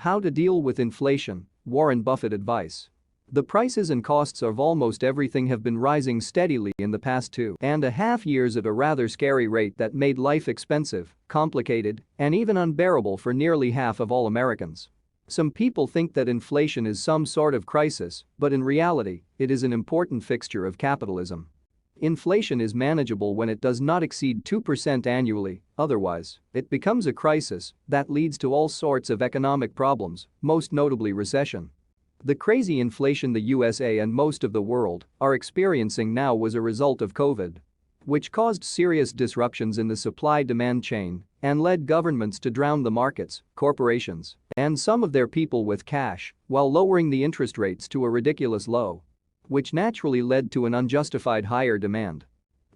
How to deal with inflation, Warren Buffett advice. The prices and costs of almost everything have been rising steadily in the past 2.5 years at a rather scary rate that made life expensive, complicated, and even unbearable for nearly half of all Americans. Some people think that inflation is some sort of crisis, but in reality, it is an important fixture of capitalism. Inflation is manageable when it does not exceed 2% annually, otherwise, it becomes a crisis that leads to all sorts of economic problems, most notably recession. The crazy inflation the USA and most of the world are experiencing now was a result of COVID, which caused serious disruptions in the supply-demand chain and led governments to drown the markets, corporations, and some of their people with cash while lowering the interest rates to a ridiculous low, which naturally led to an unjustified higher demand.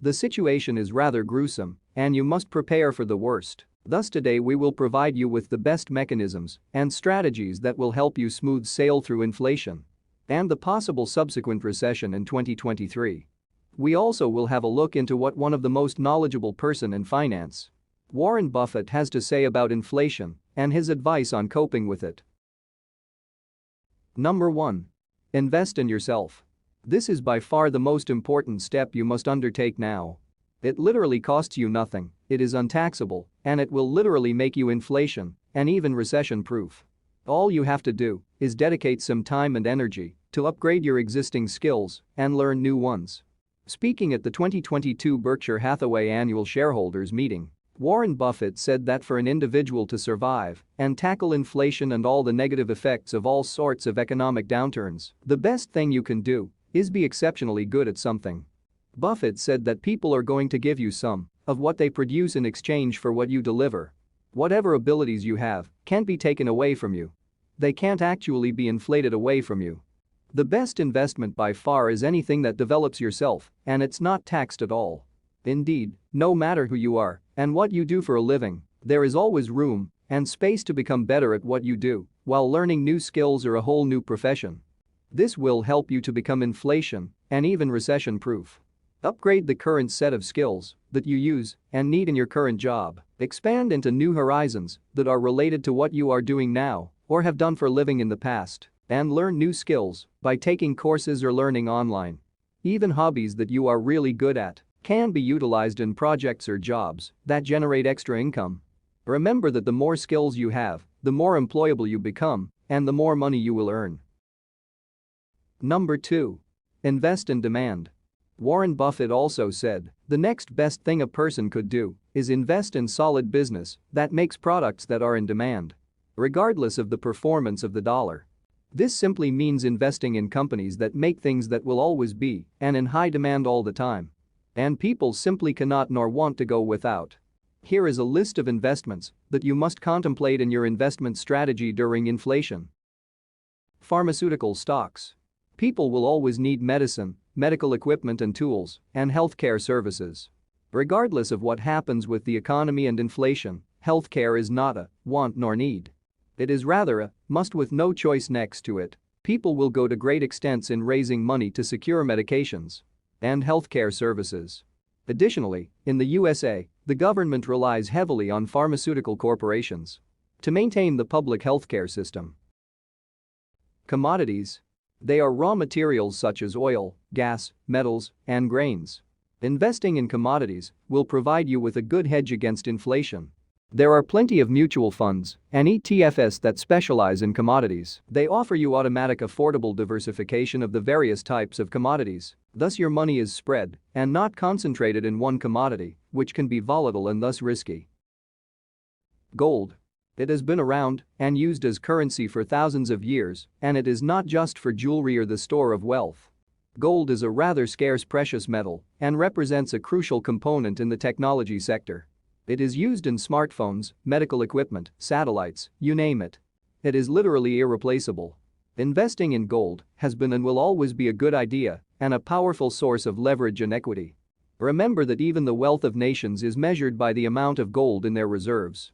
The situation is rather gruesome, and you must prepare for the worst. Thus today we will provide you with the best mechanisms and strategies that will help you smooth sail through inflation and the possible subsequent recession in 2023. We also will have a look into what one of the most knowledgeable person in finance, Warren Buffett, has to say about inflation and his advice on coping with it. Number 1. Invest in yourself. This is by far the most important step you must undertake now. It literally costs you nothing, it is untaxable, and it will literally make you inflation and even recession-proof. All you have to do is dedicate some time and energy to upgrade your existing skills and learn new ones. Speaking at the 2022 Berkshire Hathaway annual shareholders meeting, Warren Buffett said that for an individual to survive and tackle inflation and all the negative effects of all sorts of economic downturns, the best thing you can do is be exceptionally good at something. Buffett said that people are going to give you some of what they produce in exchange for what you deliver. Whatever abilities you have can't be taken away from you. They can't actually be inflated away from you. The best investment by far is anything that develops yourself, and it's not taxed at all. Indeed, no matter who you are and what you do for a living, there is always room and space to become better at what you do while learning new skills or a whole new profession. This will help you to become inflation and even recession-proof. Upgrade the current set of skills that you use and need in your current job. Expand into new horizons that are related to what you are doing now or have done for a living in the past, and learn new skills by taking courses or learning online. Even hobbies that you are really good at can be utilized in projects or jobs that generate extra income. Remember that the more skills you have, the more employable you become, and the more money you will earn. Number 2. Invest in demand. Warren Buffett also said, the next best thing a person could do is invest in solid business that makes products that are in demand, regardless of the performance of the dollar. This simply means investing in companies that make things that will always be and in high demand all the time, and people simply cannot nor want to go without. Here is a list of investments that you must contemplate in your investment strategy during inflation. Pharmaceutical stocks. People will always need medicine, medical equipment and tools, and healthcare services. Regardless of what happens with the economy and inflation, healthcare is not a want nor need. It is rather a must with no choice next to it. People will go to great extents in raising money to secure medications and healthcare services. Additionally, in the USA, the government relies heavily on pharmaceutical corporations to maintain the public healthcare system. Commodities. They are raw materials such as oil, gas, metals, and grains. Investing in commodities will provide you with a good hedge against inflation. There are plenty of mutual funds and ETFs that specialize in commodities. They offer you automatic affordable diversification of the various types of commodities. Thus your money is spread and not concentrated in one commodity, which can be volatile and thus risky. Gold. It has been around and used as currency for thousands of years, and it is not just for jewelry or the store of wealth. Gold is a rather scarce precious metal and represents a crucial component in the technology sector. It is used in smartphones, medical equipment, satellites, you name it. It is literally irreplaceable. Investing in gold has been and will always be a good idea and a powerful source of leverage and equity. Remember that even the wealth of nations is measured by the amount of gold in their reserves.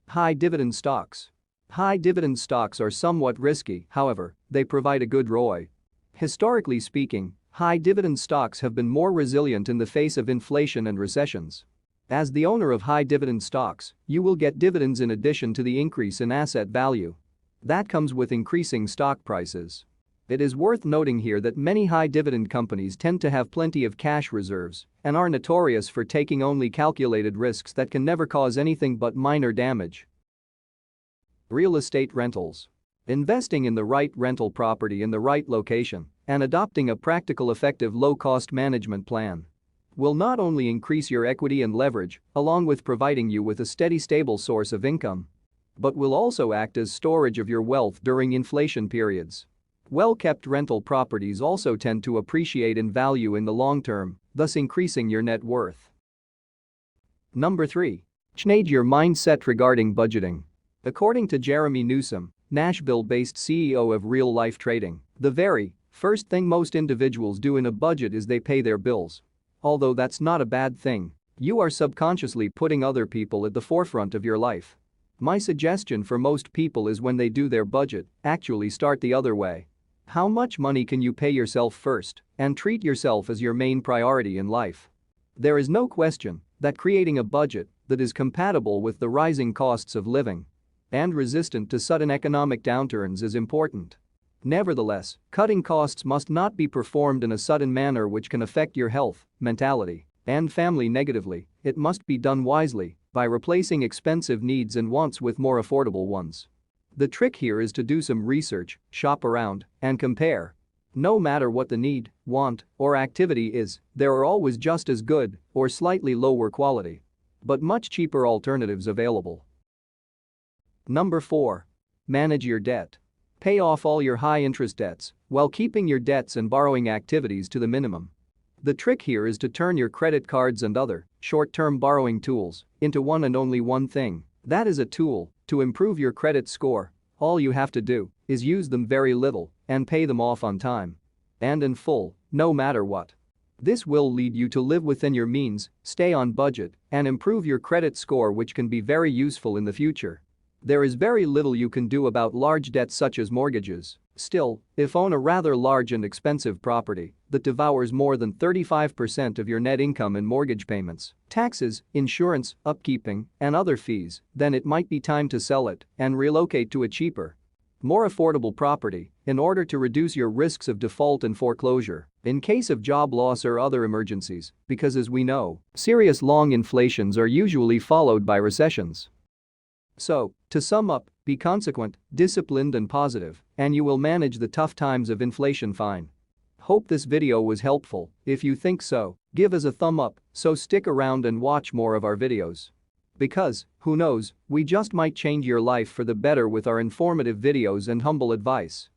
High dividend stocks. High dividend stocks are somewhat risky, however, they provide a good ROI. Historically speaking, high dividend stocks have been more resilient in the face of inflation and recessions. As the owner of high dividend stocks, you will get dividends in addition to the increase in asset value. That comes with increasing stock prices. It is worth noting here that many high dividend companies tend to have plenty of cash reserves and are notorious for taking only calculated risks that can never cause anything but minor damage. Real estate rentals. Investing in the right rental property in the right location and adopting a practical, effective, low-cost management plan will not only increase your equity and leverage, along with providing you with a steady, stable source of income, but will also act as storage of your wealth during inflation periods. Well-kept rental properties also tend to appreciate in value in the long term, thus increasing your net worth. Number 3. Change your mindset regarding budgeting. According to Jeremy Newsom, Nashville-based CEO of Real Life Trading, the very first thing most individuals do in a budget is they pay their bills. Although that's not a bad thing, you are subconsciously putting other people at the forefront of your life. My suggestion for most people is when they do their budget, actually start the other way. How much money can you pay yourself first and treat yourself as your main priority in life? There is no question that creating a budget that is compatible with the rising costs of living and resistant to sudden economic downturns is important. Nevertheless, cutting costs must not be performed in a sudden manner which can affect your health, mentality, and family negatively. It must be done wisely by replacing expensive needs and wants with more affordable ones. The trick here is to do some research, shop around, and compare. No matter what the need, want, or activity is, there are always just as good or slightly lower quality, but much cheaper alternatives available. Number 4. Manage your debt. Pay off all your high-interest debts while keeping your debts and borrowing activities to the minimum. The trick here is to turn your credit cards and other short-term borrowing tools into one and only one thing. That is a tool to improve your credit score. All you have to do is use them very little and pay them off on time and in full, no matter what. This will lead you to live within your means, stay on budget, and improve your credit score, which can be very useful in the future. There is very little you can do about large debts such as mortgages. Still, if own a rather large and expensive property that devours more than 35% of your net income in mortgage payments, taxes, insurance, upkeeping, and other fees, then it might be time to sell it and relocate to a cheaper, more affordable property in order to reduce your risks of default and foreclosure in case of job loss or other emergencies, because as we know, serious long inflations are usually followed by recessions. So, to sum up, be consequent, disciplined, and positive, and you will manage the tough times of inflation fine. Hope this video was helpful. If you think so, give us a thumb up, so stick around and watch more of our videos. Because, who knows, we just might change your life for the better with our informative videos and humble advice.